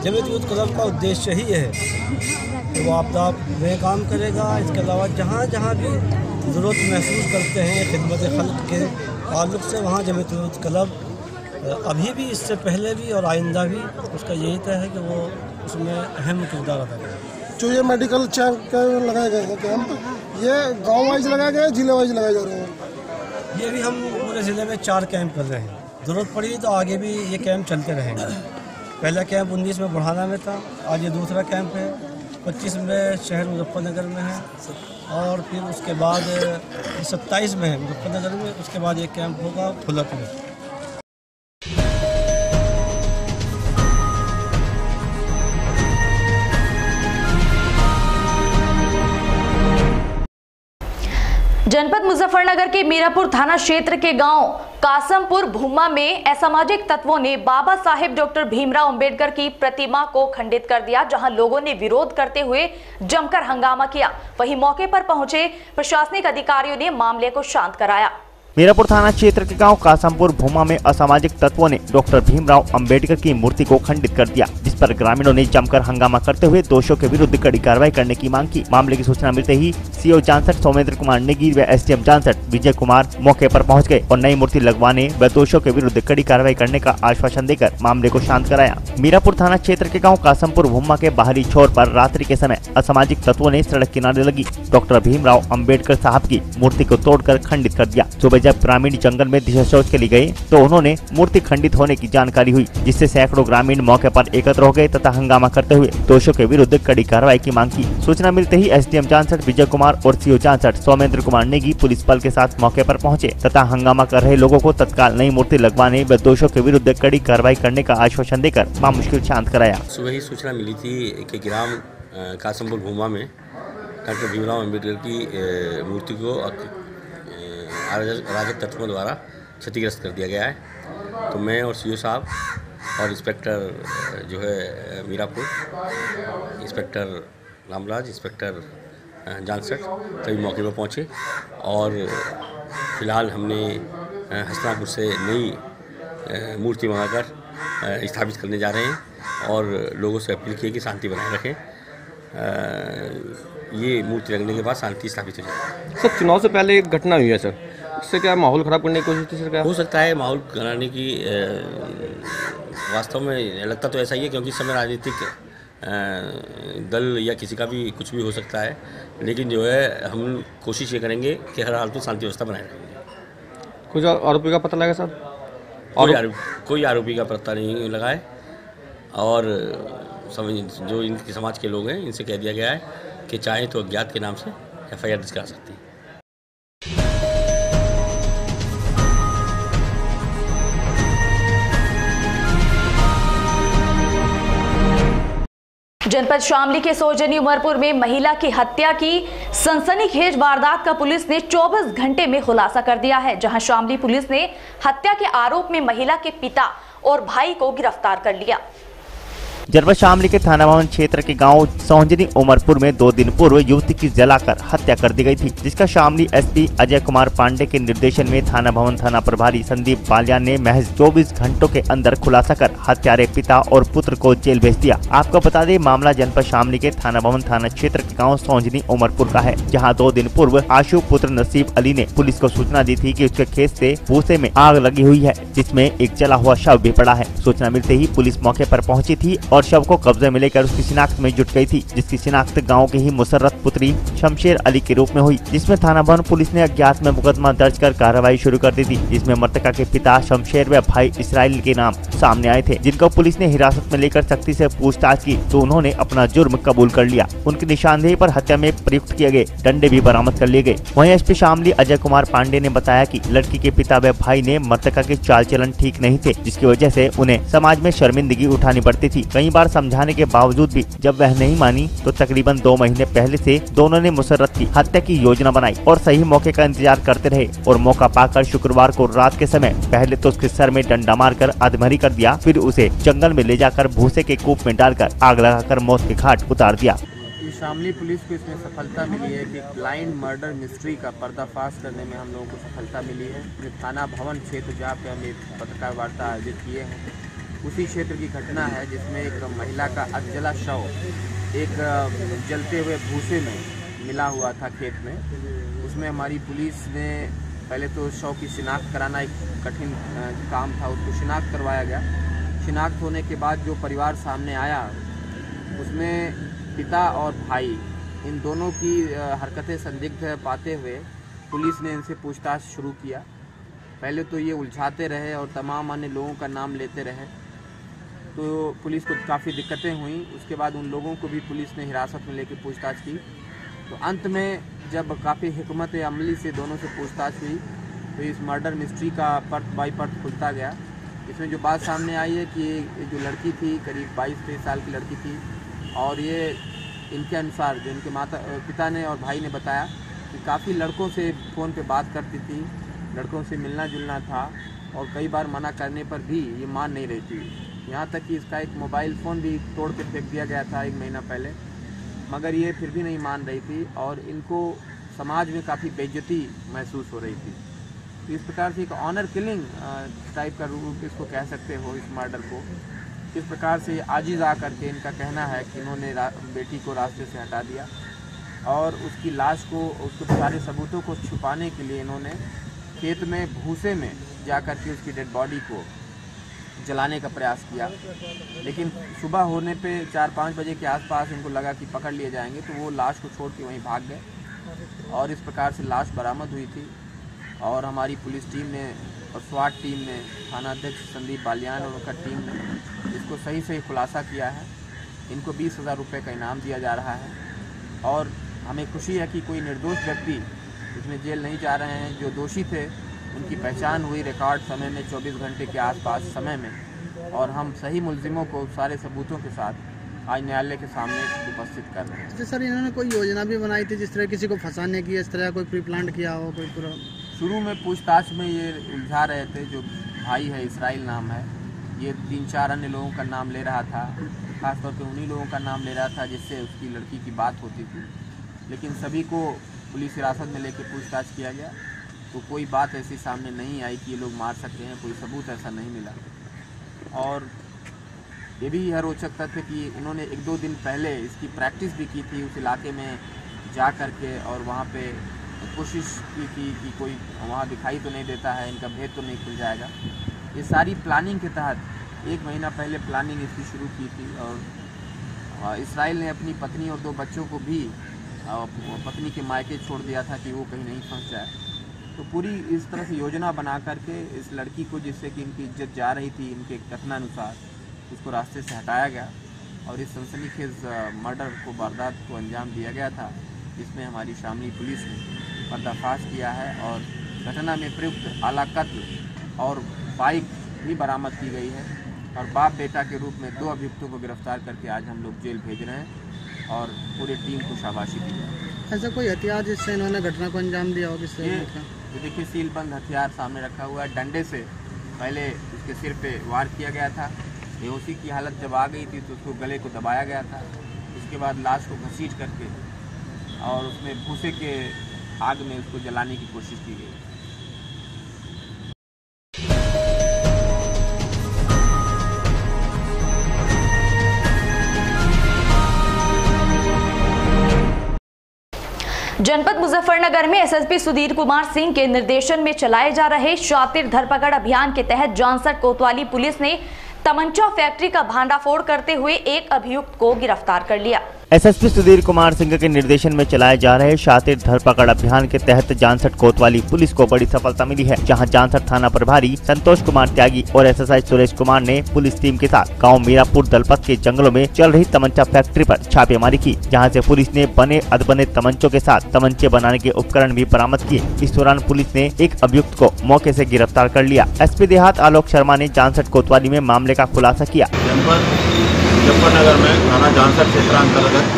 जमीयत यूथ क्लब का उद्देश्य ही है कि वो आपदा में काम करेगा। इसके अलावा जहाँ जहाँ भी ज़रूरत महसूस करते हैं खिदमत खल्क़ के ताल्लुक़ से, वहाँ जमीयत यूथ क्लब अभी भी, इससे पहले भी और आइंदा भी उसका यही तय है कि वो उसमें अहम किरदार अदा करेगा। जो ये मेडिकल कैंप लगाए गए हैं कैंप, ये गाँव वाइज लगाए गए हैं, जिले वाइज लगाए जा रहे हैं? ये भी हम पूरे ज़िले में 4 कैंप कर रहे हैं। ज़रूरत पड़ी तो आगे भी ये कैंप चलते रहेंगे। पहला कैंप 19 में बुढ़ाना में था, आज ये दूसरा कैंप है। 25 में शहर मुजफ्फरनगर में है और फिर उसके बाद 27 में है मुजफ्फरनगर में। उसके बाद एक कैंप होगा फुलक में। जनपद मुजफ्फरनगर के मीरापुर थाना क्षेत्र के गांव कासमपुर भूमा में असामाजिक तत्वों ने बाबा साहेब डॉक्टर भीमराव अंबेडकर की प्रतिमा को खंडित कर दिया, जहां लोगों ने विरोध करते हुए जमकर हंगामा किया। वहीं मौके पर पहुंचे प्रशासनिक अधिकारियों ने मामले को शांत कराया। मीरापुर थाना क्षेत्र के गांव कासमपुर भूमा में असामाजिक तत्वों ने डॉक्टर भीमराव अंबेडकर की मूर्ति को खंडित कर दिया, जिस पर ग्रामीणों ने जमकर हंगामा करते हुए दोषियों के विरुद्ध कड़ी कार्रवाई करने की मांग की। मामले की सूचना मिलते ही सीओ जांसट सोमेंद्र कुमार नेगी व एसडीएम जांसट विजय कुमार मौके पर पहुंच गए और नई मूर्ति लगवाने व दोषियों के विरुद्ध कड़ी कार्रवाई करने का आश्वासन देकर मामले को शांत कराया। मीरापुर थाना क्षेत्र के गाँव कासमपुर भूमा के बाहरी छोर पर रात्रि के समय असामाजिक तत्वों ने सड़क किनारे लगी डॉक्टर भीमराव अंबेडकर साहब की मूर्ति को तोड़कर खंडित कर दिया। सुबह जब ग्रामीण जंगल में दिशा शौच के लिए गए तो उन्होंने मूर्ति खंडित होने की जानकारी हुई, जिससे सैकड़ों ग्रामीण मौके पर एकत्र हो गए तथा हंगामा करते हुए दोषियों के विरुद्ध कड़ी कार्रवाई की मांग की। सूचना मिलते ही एसडीएम जांसट विजय कुमार और सीओ जांसट सोमेंद्र कुमार नेगी पुलिस बल के साथ मौके पर पहुंचे तथा हंगामा कर रहे लोगों को तत्काल नई मूर्ति लगवाने व दोषियों के विरुद्ध कड़ी कार्रवाई करने का आश्वासन देकर मामूश्किल शांत कराया। सुबह ही सूचना मिली थी कि ग्राम कासमपुर भूमा में डॉक्टर भीमराव अम्बेडकर की मूर्ति को अराजक तत्वों द्वारा क्षतिग्रस्त कर दिया गया है। तो मैं और सीओ साहब और इंस्पेक्टर जो है मीरापुर, इंस्पेक्टर रामराज, इंस्पेक्टर जांसट सभी मौके पर पहुंचे और फिलहाल हमने हसनापुर से नई मूर्ति मंगाकर स्थापित करने जा रहे हैं और लोगों से अपील की कि शांति बनाए रखें। ये मूर्ति लगने के बाद शांति स्थापित हो जाए। सर, चुनाव से पहले एक घटना हुई है सर, इससे क्या माहौल ख़राब करने की कोशिश थी सर? क्या हो सकता है माहौल बनाने की? वास्तव में लगता तो ऐसा ही है, क्योंकि इस समय राजनीतिक दल या किसी का भी कुछ भी हो सकता है, लेकिन जो है हम कोशिश ये करेंगे कि हर हाल में शांति व्यवस्था बनाए रखेंगे। कुछ आरोपी का पता लगा सर? कोई आरोपी का पता नहीं लगा है और जो इनके समाज के लोग हैं इनसे कह दिया गया है कि चाहे तो अज्ञात के नाम से FIR दर्ज करा सकते हैं। जनपद शामली के सोजनी उमरपुर में महिला की हत्या की सनसनीखेज वारदात का पुलिस ने 24 घंटे में खुलासा कर दिया है, जहां शामली पुलिस ने हत्या के आरोप में महिला के पिता और भाई को गिरफ्तार कर लिया। जनपद शामली के थाना भवन क्षेत्र के गांव सोहंजनी उमरपुर में 2 दिन पूर्व युवती की जलाकर हत्या कर दी गई थी, जिसका शामली एसपी अजय कुमार पांडे के निर्देशन में थाना भवन थाना प्रभारी संदीप बालियान ने महज 24 घंटों के अंदर खुलासा कर हत्यारे पिता और पुत्र को जेल भेज दिया। आपको बता दें, मामला जनपद शामली के थाना भवन थाना क्षेत्र के गाँव सोहंजनी उमरपुर का है, जहाँ 2 दिन पूर्व आशु पुत्र नसीब अली ने पुलिस को सूचना दी थी कि उसके खेत से भूसे में आग लगी हुई है, जिसमें एक जला हुआ शव भी पड़ा है। सूचना मिलते ही पुलिस मौके पर पहुंची थी और और शव को कब्जे में लेकर उसकी शिनाख्त में जुट गई थी, जिसकी शिनाख्त गाँव के ही मुसर्रत पुत्री शमशेर अली के रूप में हुई, जिसमें थाना भवन पुलिस ने अज्ञात में मुकदमा दर्ज कर कार्रवाई शुरू कर दी थी, जिसमें मृतका के पिता शमशेर व भाई इसराइल के नाम सामने आए थे, जिनको पुलिस ने हिरासत में लेकर सख्ती से पूछताछ की तो उन्होंने अपना जुर्म कबूल कर लिया। उनकी निशानदेही पर हत्या में प्रयुक्त किए गए डंडे भी बरामद कर लिए गए। वहीं एसपी शामली अजय कुमार पांडे ने बताया कि लड़की के पिता व भाई ने मृतका के चाल चलन ठीक नहीं थे, जिसकी वजह से उन्हें समाज में शर्मिंदगी उठानी पड़ती थी। कई बार समझाने के बावजूद भी जब वह नहीं मानी तो तकरीबन 2 महीने पहले से दोनों ने मुसर्रत की हत्या की योजना बनाई और सही मौके का इंतजार करते रहे और मौका पाकर शुक्रवार को रात के समय पहले तो उसके सर में डंडा मारकर आधमरी कर दिया, फिर उसे जंगल में ले जाकर भूसे के कूप में डालकर आग लगाकर मौत के घाट उतार दिया। शामली पुलिस को इसमें सफलता मिली है कि ब्लाइंड मर्डर मिस्ट्री का पर्दाफाश करने में हम लोगों को सफलता मिली है। जो थाना भवन क्षेत्र जहाँ पे हम एक पत्रकार वार्ता आयोजित किए हैं, उसी क्षेत्र की घटना है जिसमें एक महिला का अधजला शव एक जलते हुए भूसे में मिला हुआ था खेत में। उसमें हमारी पुलिस ने पहले तो शव की शिनाख्त कराना एक कठिन काम था, उसको शिनाख्त करवाया गया। शिनाख्त होने के बाद जो परिवार सामने आया उसमें पिता और भाई इन दोनों की हरकतें संदिग्ध पाते हुए पुलिस ने इनसे पूछताछ शुरू किया। पहले तो ये उलझाते रहे और तमाम अन्य लोगों का नाम लेते रहे, तो पुलिस को काफ़ी दिक्कतें हुई। उसके बाद उन लोगों को भी पुलिस ने हिरासत में लेकर पूछताछ की। तो अंत में जब काफ़ी हिकमत अमली से दोनों से पूछताछ हुई तो इस मर्डर मिस्ट्री का पर्त बाई पर्त खुलता गया। इसमें जो बात सामने आई है कि जो लड़की थी करीब 22-23 साल की लड़की थी और ये इनके अनुसार जो इनके पिता ने और भाई ने बताया कि काफ़ी लड़कों से फ़ोन पे बात करती थी, लड़कों से मिलना जुलना था और कई बार मना करने पर भी ये मान नहीं रही थी। यहाँ तक कि इसका एक मोबाइल फ़ोन भी तोड़ के फेंक दिया गया था 1 महीना पहले, मगर ये फिर भी नहीं मान रही थी और इनको समाज में काफ़ी बेइज्जती महसूस हो रही थी। तो इस प्रकार से एक ऑनर किलिंग टाइप का रूप इसको कह सकते हो इस मर्डर को। किस प्रकार से आजिज़ आ करके इनका कहना है कि इन्होंने बेटी को रास्ते से हटा दिया और उसकी लाश को, उसके सारे सबूतों को छुपाने के लिए इन्होंने खेत में भूसे में जा कर के उसकी डेड बॉडी को जलाने का प्रयास किया। लेकिन सुबह होने पे 4-5 बजे के आसपास इनको लगा कि पकड़ लिए जाएंगे, तो वो लाश को छोड़ के वहीं भाग गए और इस प्रकार से लाश बरामद हुई थी। और हमारी पुलिस टीम ने और स्वाट टीम ने, थाना अध्यक्ष संदीप बालियान और उनका टीम ने इसको सही से खुलासा किया है। इनको 20,000 रुपये का इनाम दिया जा रहा है और हमें खुशी है कि कोई निर्दोष व्यक्ति इसमें जेल नहीं जा रहे हैं। जो दोषी थे उनकी पहचान हुई रिकॉर्ड समय में 24 घंटे के आसपास समय में, और हम सही मुलजिमों को सारे सबूतों के साथ आज न्यायालय के सामने उपस्थित कर रहे हैं। तो सर इन्होंने कोई योजना भी बनाई थी जिस तरह किसी को फंसाने की, इस तरह कोई प्री प्लान किया हो कोई पूरा? शुरू में पूछताछ में ये उलझा रहे थे। जो भाई है इसराइल नाम है, ये 3-4 अन्य लोगों का नाम ले रहा था, खासतौर पे उन्हीं लोगों का नाम ले रहा था जिससे उसकी लड़की की बात होती थी। लेकिन सभी को पुलिस हिरासत में लेकर पूछताछ किया गया तो कोई बात ऐसी सामने नहीं आई कि ये लोग मार सकते हैं, कोई सबूत ऐसा नहीं मिला। और ये भी यह रोचक तथ्य कि इन्होंने 1-2 दिन पहले इसकी प्रैक्टिस भी की थी उस इलाके में जा कर के, और वहाँ पे कोशिश की थी कि कोई वहाँ दिखाई तो नहीं देता है, इनका भेद तो नहीं खुल जाएगा। ये सारी प्लानिंग के तहत 1 महीना पहले प्लानिंग इसकी शुरू की थी। और इसराइल ने अपनी पत्नी और 2 बच्चों को भी पत्नी के मायके छोड़ दिया था कि वो कहीं नहीं फंस जाए। तो पूरी इस तरह से योजना बना करके इस लड़की को, जिससे कि इनकी इज्जत जा रही थी इनके कथनानुसार, उसको रास्ते से हटाया गया और इस सनसनीखेज मर्डर को, वारदात को अंजाम दिया गया था, जिसमें हमारी शामली पुलिस ने पर्दाफाश किया है और घटना में प्रयुक्त आला कत्ल और बाइक भी बरामद की गई है। और बाप बेटा के रूप में 2 अभियुक्तों को गिरफ्तार करके आज हम लोग जेल भेज रहे हैं और पूरे टीम को शाबाशी दी है। ऐसा कोई हथियार जिससे इन्होंने घटना को अंजाम दिया हो? ये देखिए सीलबंद हथियार सामने रखा हुआ है। डंडे से पहले उसके सिर पे वार किया गया था। बेहोशी की हालत जब आ गई थी तो उसको गले को दबाया गया था। उसके बाद लाश को घसीट करके और उसमें भूसे के आग में उसको जलाने की कोशिश की गई। जनपद मुजफ्फरनगर में एसएसपी सुधीर कुमार सिंह के निर्देशन में चलाए जा रहे शातिर धरपकड़ अभियान के तहत जॉनसट कोतवाली पुलिस ने तमंचा फैक्ट्री का भांडाफोड़ करते हुए एक अभियुक्त को गिरफ्तार कर लिया। एसएसपी सुधीर कुमार सिंह के निर्देशन में चलाए जा रहे शातिर धरपकड़ अभियान के तहत जानसठ कोतवाली पुलिस को बड़ी सफलता मिली है, जहां जानसठ थाना प्रभारी संतोष कुमार त्यागी और एसएसआई सुरेश कुमार ने पुलिस टीम के साथ गांव मीरापुर दलपत के जंगलों में चल रही तमंचा फैक्ट्री पर छापेमारी की, जहां से पुलिस ने बने अधबने तमंचों के साथ तमंचे बनाने के उपकरण भी बरामद किए। इस दौरान पुलिस ने एक अभियुक्त को मौके से गिरफ्तार कर लिया। एसपी देहात आलोक शर्मा ने जानसठ कोतवाली में मामले का खुलासा किया। मुजफ्फरनगर में थाना जानसठ क्षेत्रांतर्गत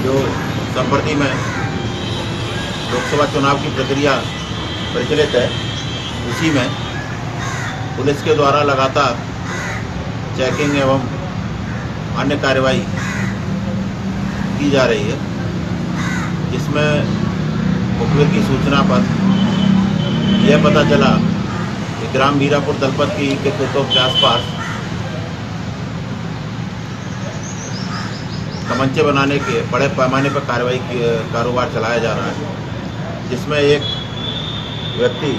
जो संप्रति में लोकसभा चुनाव की प्रक्रिया प्रचलित है, उसी में पुलिस के द्वारा लगातार चेकिंग एवं अन्य कार्रवाई की जा रही है, जिसमें मुखबिर की सूचना पर यह पता चला कि ग्राम मीरापुर दलपत की के खेतों के आसपास तमंचे बनाने के बड़े पैमाने पर कारोबार चलाया जा रहा है, जिसमें एक व्यक्ति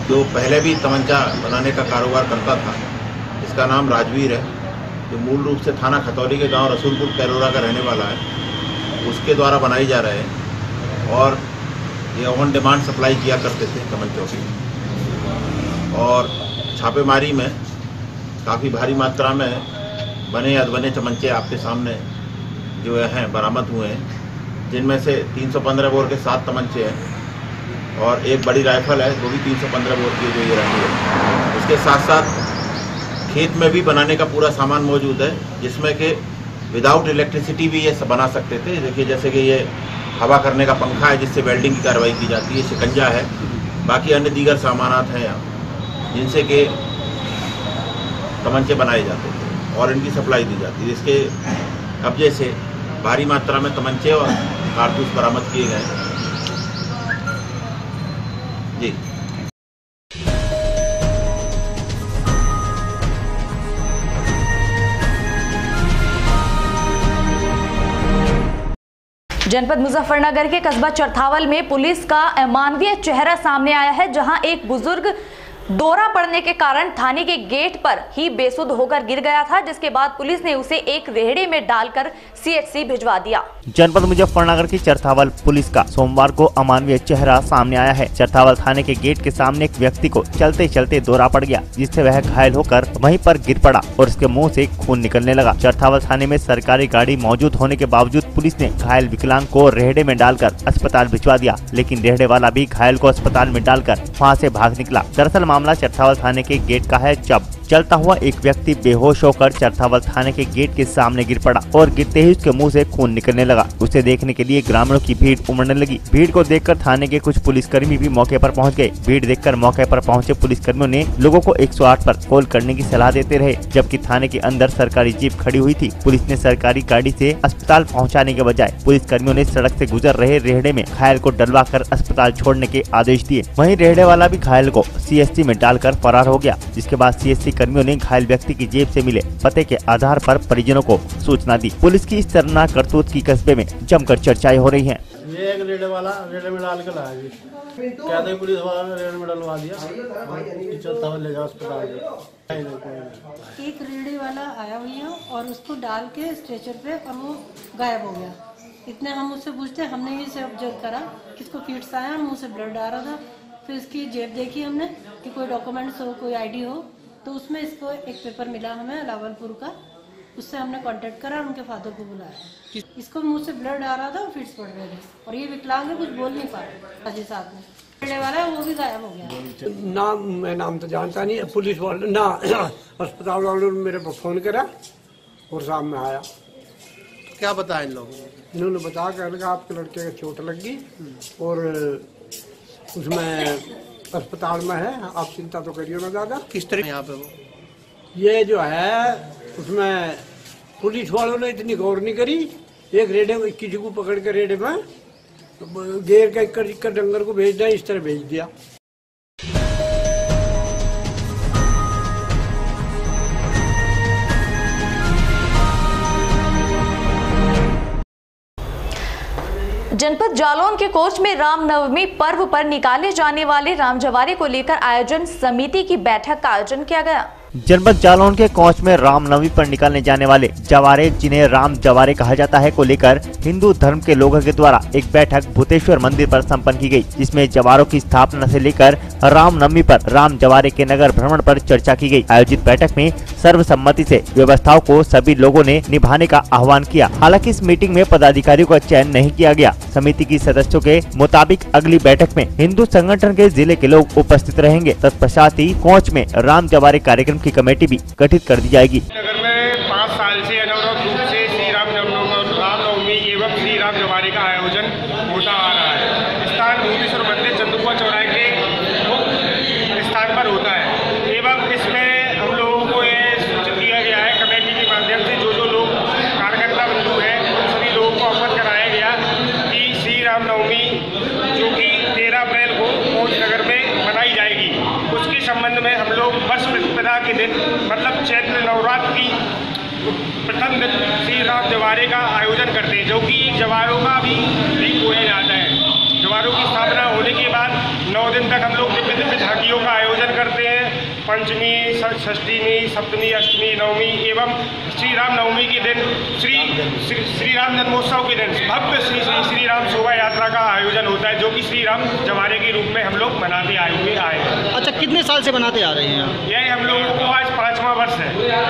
जो पहले भी तमंचा बनाने का कारोबार करता था, इसका नाम राजवीर है, जो मूल रूप से थाना खतौली के गांव रसूलपुर कैरोरा का रहने वाला है, उसके द्वारा बनाई जा रहे हैं और ये ऑन डिमांड सप्लाई किया करते थे तमंचों की। और छापेमारी में काफ़ी भारी मात्रा में बने अधबने तमंचे आपके सामने जो हैं बरामद हुए हैं, जिनमें से 315 बोर के 7 तमंचे हैं और एक बड़ी राइफल है, वो भी 315 बोर की जो ये रही है। इसके साथ साथ खेत में भी बनाने का पूरा सामान मौजूद है, जिसमें कि विदाउट इलेक्ट्रिसिटी भी ये सब बना सकते थे। देखिए, जैसे कि ये हवा करने का पंखा है जिससे वेल्डिंग की कार्रवाई की जाती है, शिकंजा है, बाकी अन्य दीगर सामानात हैं यहाँ जिनसे कि तमंचे बनाए जाते थे और इनकी सप्लाई दी जाती है। इसके कब्जे से भारी मात्रा में तमंचे और कारतूस बरामद किए गए हैं। जी। जनपद मुजफ्फरनगर के कस्बा चरथावल में पुलिस का अमानवीय चेहरा सामने आया है, जहां एक बुजुर्ग दौरा पड़ने के कारण थाने के गेट पर ही बेसुध होकर गिर गया था, जिसके बाद पुलिस ने उसे एक रेहड़े में डालकर सीएचसी भिजवा दिया। जनपद मुजफ्फरनगर की चरथावल पुलिस का सोमवार को अमानवीय चेहरा सामने आया है। चरथावल थाने के गेट के सामने एक व्यक्ति को चलते चलते दौरा पड़ गया, जिससे वह घायल होकर वहीं पर गिर पड़ा और उसके मुंह से खून निकलने लगा। चरथावल थाने में सरकारी गाड़ी मौजूद होने के बावजूद पुलिस ने घायल विकलांग को रेहड़े में डालकर अस्पताल भिजवा दिया, लेकिन रेहड़े वाला भी घायल को अस्पताल में डालकर वहाँ से भाग निकला। दरअसल मामला चरथावल थाने के गेट का है, जब चलता हुआ एक व्यक्ति बेहोश होकर चरथावल थाने के गेट के सामने गिर पड़ा और गिरते ही उसके मुंह से खून निकलने लगा। उसे देखने के लिए ग्रामीणों की भीड़ उमड़ने लगी। भीड़ को देखकर थाने के कुछ पुलिसकर्मी भी मौके पर पहुंच गए। भीड़ देखकर मौके पर पहुंचे पुलिसकर्मियों ने लोगों को 108 पर कॉल करने की सलाह देते रहे, जबकि थाने के अंदर सरकारी जीप खड़ी हुई थी। पुलिस ने सरकारी गाड़ी से अस्पताल पहुँचाने के बजाय पुलिसकर्मियों ने सड़क से गुजर रहे रेहड़े में घायल को डलवा कर अस्पताल छोड़ने के आदेश दिए। वहीं रेहड़े वाला भी घायल को सीएचसी में डालकर फरार हो गया, जिसके बाद सीएचसी कर्मियों ने घायल व्यक्ति की जेब से मिले पते के आधार पर परिजनों को सूचना दी। पुलिस की इस शर्मनाक करतूत की कस्बे में जमकर चर्चाएं हो रही हैं। ये एक रेड़े वाला रेड़े में डाल के लाया जी, कहते पुलिस वाला ने रेड़े में डलवा दिया, चौथा ले जाओ अस्पताल। एक रेड़े वाला आया हुआ और उसको डाल के स्ट्रेचर पे और वो गायब हो गया। इतने हम उससे पूछते, हमने ये से ऑब्जर्व करा कि इसको फिट्स आया, मुंह से ब्लड आ रहा था। फिर इसकी जेब देखी हमने कि कोई डॉक्यूमेंट्स हो, कोई आईडी हो, तो उसमें इसको एक पेपर मिला हमें लावलपुर का। उससे हमने कांटेक्ट करा और उनके फादर को बुलाया। इसको मुंह से ब्लड आ रहा था और फिट्स पड़ रहे थे और ये विकलांग है, कुछ बोल नहीं पा रहा। अजय साहब में रेड़े वाला है, वो भी गायब हो गया। नाम मैं नाम तो जानता नहीं, पुलिस वाले ना अस्पताल वालों ने मेरे को फोन करा और शाम में आया। क्या बताया इन लोगों ने? इन्होंने बताया कि आपके लड़के का चोट लगी और उसमें अस्पताल में है, आप चिंता तो करिए ना ज्यादा। किस तरह यहाँ पे वो ये जो है उसमें पुलिस वालों ने इतनी गौर नहीं करी। एक रेडे को 21 को पकड़ के रेडे में घेर का इक्कर डंगर को भेज दिया, इस तरह भेज दिया। जनपद जालौन के कोच में रामनवमी पर्व पर निकाले जाने वाले रामजवारे को लेकर आयोजन समिति की बैठक का आयोजन किया गया। जनपद जालौन के कोंच में रामनवमी पर निकालने जाने वाले जवारे, जिन्हें राम जवारे कहा जाता है, को लेकर हिंदू धर्म के लोगों के द्वारा एक बैठक भूतेश्वर मंदिर पर संपन्न की गई, जिसमें जवारों की स्थापना से लेकर रामनवमी पर राम जवारे के नगर भ्रमण पर चर्चा की गई। आयोजित बैठक में सर्वसम्मति से व्यवस्थाओं को सभी लोगों ने निभाने का आह्वान किया। हालांकि इस मीटिंग में पदाधिकारियों का चयन नहीं किया गया। समिति की सदस्यों के मुताबिक अगली बैठक में हिंदू संगठन के जिले के लोग उपस्थित रहेंगे। तत्पश्चात ही कोंच में राम जवारे कार्यक्रम की कमेटी भी गठित कर दी जाएगी। नगर में 5 साल से अनवरत रूप से श्री रामनवमी एवं श्री राम जवारे का आयोजन होता आ रहा है। स्थान भूतेश्वर मंदिर चंदुआ चौराहे के मुख्य स्थान पर होता है एवं इसमें हम लोगों को ये सूचित किया गया है कमेटी के माध्यम से जो लोग कार्यकर्ता बंधु हैं उन सभी लोगों को अवगत कराया गया कि श्री रामनवमी जो कि 13 अप्रैल को कोंच नगर में मनाई जाएगी, उसके संबंध में हम लोग वर्ष प्रतिपदा के दिन मतलब चैत्र नवरात्र की प्रथम दिन श्री राम जवारे का आयोजन करते हैं, जो कि जवारों का भी होया जाता है। जवारों की स्थापना होने के बाद 9 दिन तक हम लोग दिव्य झांकियों का आयोजन करते हैं। पंचमी, षष्ठी, सप्तमी, अष्टमी, नवमी एवं श्री राम नवमी के दिन श्री राम जन्मोत्सव के दिन भव्य श्री राम शोभा यात्रा का आयोजन होता है, जो कि श्री राम जवारे के रूप में हम लोग मनाते आए। अच्छा, कितने साल से बनाते आ रहे हैं? यही हम लोगों को आज 5वां वर्ष है।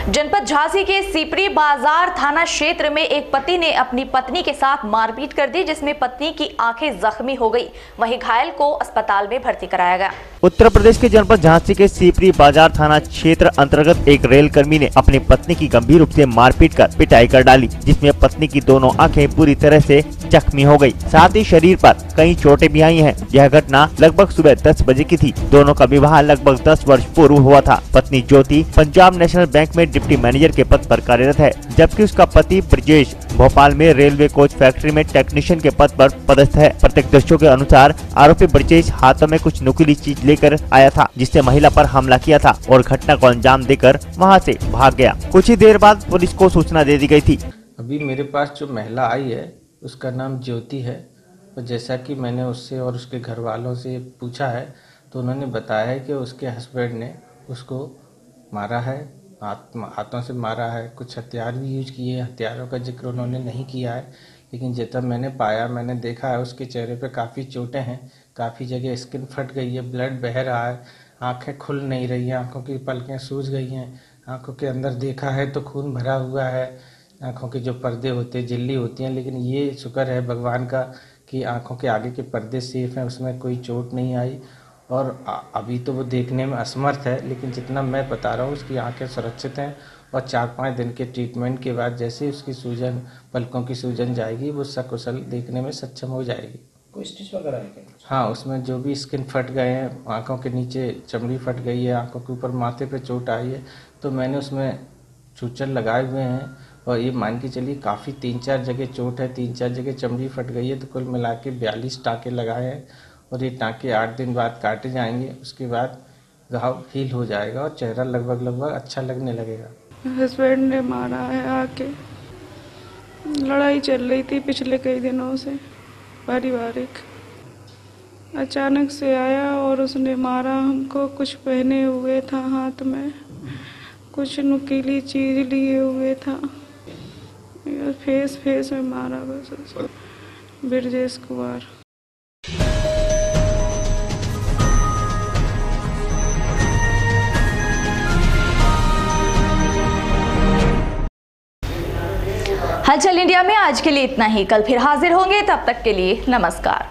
जनपद झांसी के सीपरी बाजार थाना क्षेत्र में एक पति ने अपनी पत्नी के साथ मारपीट कर दी, जिसमें पत्नी की आंखें जख्मी हो गई। वहीं घायल को अस्पताल में भर्ती कराया गया। उत्तर प्रदेश के जनपद झांसी के सीपरी बाजार थाना क्षेत्र अंतर्गत एक रेल कर्मी ने अपनी पत्नी की गंभीर रूप से मारपीट कर पिटाई कर डाली, जिसमें पत्नी की दोनों आंखें पूरी तरह से जख्मी हो गई। साथ ही शरीर पर कई चोटें भी आई हैं। यह घटना लगभग सुबह 10 बजे की थी। दोनों का विवाह लगभग 10 वर्ष पूर्व हुआ था। पत्नी ज्योति पंजाब नेशनल बैंक में डिप्टी मैनेजर के पद पर कार्यरत है, जबकि उसका पति ब्रजेश भोपाल में रेलवे कोच फैक्ट्री में टेक्नीशियन के पद पर पदस्थ है। प्रत्यक्षदर्शियों के अनुसार आरोपी ब्रजेश हाथों में कुछ नुकीली चीज लेकर आया था, जिससे महिला पर हमला किया था और घटना को अंजाम देकर वहां से भाग गया। कुछ ही देर बाद पुलिस को सूचना दे दी गई थी। अभी मेरे पास जो महिला आई है उसका नाम ज्योति है, और जैसा कि मैंने उससे और उसके घर वालों से पूछा है तो उन्होंने बताया है कि उसके हस्बैंड ने उसको मारा है, हाथों से मारा है, कुछ हथियार भी यूज किए हैं। हथियारों का जिक्र उन्होंने नहीं किया है, लेकिन जितना मैंने पाया, मैंने देखा है उसके चेहरे पे काफ़ी चोटें हैं, काफ़ी जगह स्किन फट गई है, ब्लड बह रहा है, आंखें खुल नहीं रही हैं, आंखों की पलकें सूज गई हैं, आंखों के अंदर देखा है तो खून भरा हुआ है, आंखों के जो पर्दे होते हैं झिल्ली होती हैं, लेकिन ये शुक्र है भगवान का कि आंखों के आगे के पर्दे सेफ हैं, उसमें कोई चोट नहीं आई। और अभी तो वो देखने में असमर्थ है, लेकिन जितना मैं बता रहा हूँ उसकी आंखें सुरक्षित हैं, और 4-5 दिन के ट्रीटमेंट के बाद जैसे उसकी सूजन, पलकों की सूजन जाएगी, वो सकुशल देखने में सक्षम हो जाएगी। कोई स्टिच वगैरह है क्या? हाँ, उसमें जो भी स्किन फट गए हैं, आंखों के नीचे चमड़ी फट गई है, आंखों के ऊपर माथे पे चोट आई है, तो मैंने उसमें सूचर लगाए हुए हैं, और ये मान के चलिए काफ़ी 3-4 जगह चोट है, 3-4 जगह चमड़ी फट गई है, तो कुल मिला के 42 टाँके लगाए हैं, और ये टाँके 8 दिन बाद काटे जाएंगे। उसके बाद घाव हील हो जाएगा और चेहरा लगभग अच्छा लगने लगेगा। हस्बैंड ने मारा है आके, लड़ाई चल रही थी पिछले कई दिनों से पारिवारिक, अचानक से आया और उसने मारा हमको। कुछ पहने हुए था हाथ में, कुछ नुकीली चीज लिए हुए था, फेस में मारा बस उसको। ब्रजेश कुमार। हलचल इंडिया में आज के लिए इतना ही। कल फिर हाजिर होंगे, तब तक के लिए नमस्कार।